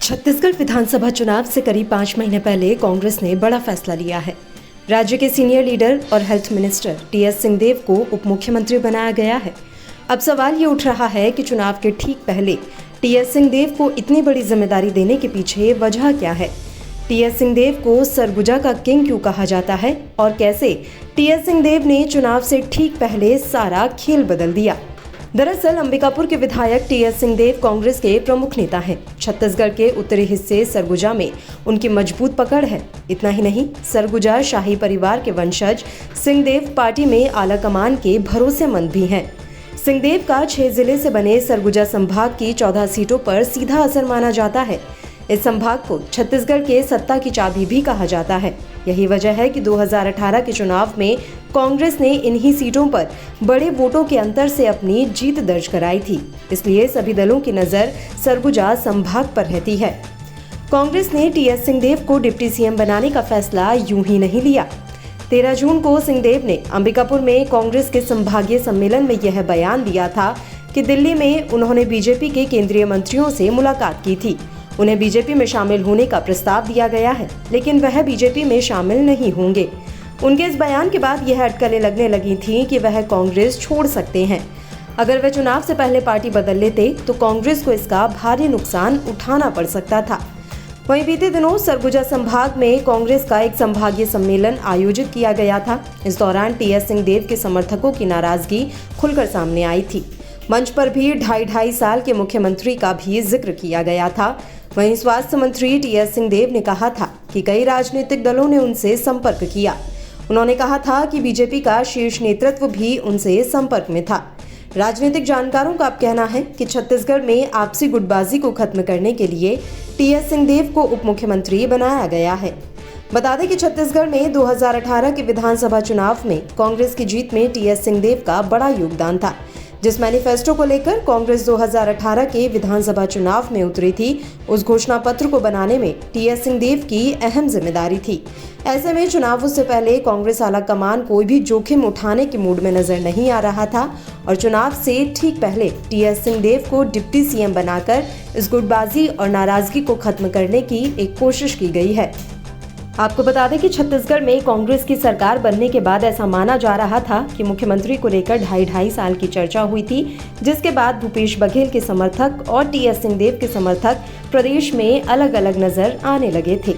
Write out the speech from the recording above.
छत्तीसगढ़ विधानसभा चुनाव से करीब 5 महीने पहले कांग्रेस ने बड़ा फैसला लिया है। राज्य के सीनियर लीडर और हेल्थ मिनिस्टर टीएस सिंहदेव को उप मुख्यमंत्री बनाया गया है। अब सवाल ये उठ रहा है कि चुनाव के ठीक पहले टीएस सिंहदेव को इतनी बड़ी जिम्मेदारी देने के पीछे वजह क्या है। टीएस सिंहदेव को सरगुजा का किंग क्यों कहा जाता है और कैसे टीएस सिंहदेव ने चुनाव से ठीक पहले सारा खेल बदल दिया। दरअसल अंबिकापुर के विधायक टीएस सिंहदेव कांग्रेस के प्रमुख नेता हैं। छत्तीसगढ़ के उत्तरी हिस्से सरगुजा में उनकी मजबूत पकड़ है। इतना ही नहीं, सरगुजा शाही परिवार के वंशज सिंहदेव पार्टी में आला कमान के भरोसेमंद भी हैं। सिंहदेव का 6 जिले से बने सरगुजा संभाग की 14 सीटों पर सीधा असर माना जाता है। इस संभाग को छत्तीसगढ़ के सत्ता की चाबी भी कहा जाता है। यही वजह है कि 2018 के चुनाव में कांग्रेस ने इन्हीं सीटों पर बड़े वोटों के अंतर से अपनी जीत दर्ज कराई थी। इसलिए सभी दलों की नजर सरगुजा संभाग पर रहती है। कांग्रेस ने टीएस सिंहदेव को डिप्टी सीएम बनाने का फैसला यूं ही नहीं लिया। 13 जून को सिंहदेव ने अंबिकापुर में कांग्रेस के संभागीय सम्मेलन में यह बयान दिया था कि दिल्ली में उन्होंने बीजेपी के केंद्रीय मंत्रियों से मुलाकात की थी। उन्हें बीजेपी में शामिल होने का प्रस्ताव दिया गया है, लेकिन वह बीजेपी में शामिल नहीं होंगे। उनके इस बयान के बाद यह अटकलें लगने लगी थीं कि वह कांग्रेस छोड़ सकते हैं। अगर वे चुनाव से पहले पार्टी बदल लेते तो कांग्रेस को इसका भारी नुकसान उठाना पड़ सकता था। वहीं बीते दिनों सरगुजा संभाग में कांग्रेस का एक संभागीय सम्मेलन आयोजित किया गया था। इस दौरान टीएस सिंहदेव के समर्थकों की नाराजगी खुलकर सामने आई थी। मंच पर भी 2.5 साल के मुख्यमंत्री का भी जिक्र किया गया था। वहीं स्वास्थ्य मंत्री टीएस सिंहदेव ने कहा था कि कई राजनीतिक दलों ने उनसे संपर्क किया। उन्होंने कहा था कि बीजेपी का शीर्ष नेतृत्व भी उनसे संपर्क में था। राजनीतिक जानकारों का अब कहना है कि छत्तीसगढ़ में आपसी गुटबाजी को खत्म करने के लिए टीएस सिंहदेव को उप मुख्यमंत्री बनाया गया है। बता दें कि छत्तीसगढ़ में 2018 के विधानसभा चुनाव में कांग्रेस की जीत में टीएस सिंहदेव का बड़ा योगदान था। जिस मैनिफेस्टो को लेकर कांग्रेस 2018 के विधानसभा चुनाव में उतरी थी, उस घोषणा पत्र को बनाने में टीएस सिंहदेव की अहम जिम्मेदारी थी। ऐसे में चुनावों से पहले कांग्रेस आला कमान कोई भी जोखिम उठाने के मूड में नजर नहीं आ रहा था और चुनाव से ठीक पहले टीएस सिंहदेव को डिप्टी सीएम बनाकर इस गुटबाजी और नाराजगी को खत्म करने की एक कोशिश की गई है। आपको बता दें कि छत्तीसगढ़ में कांग्रेस की सरकार बनने के बाद ऐसा माना जा रहा था कि मुख्यमंत्री को लेकर 2.5 साल की चर्चा हुई थी, जिसके बाद भूपेश बघेल के समर्थक और टीएस सिंहदेव के समर्थक प्रदेश में अलग अलग नजर आने लगे थे।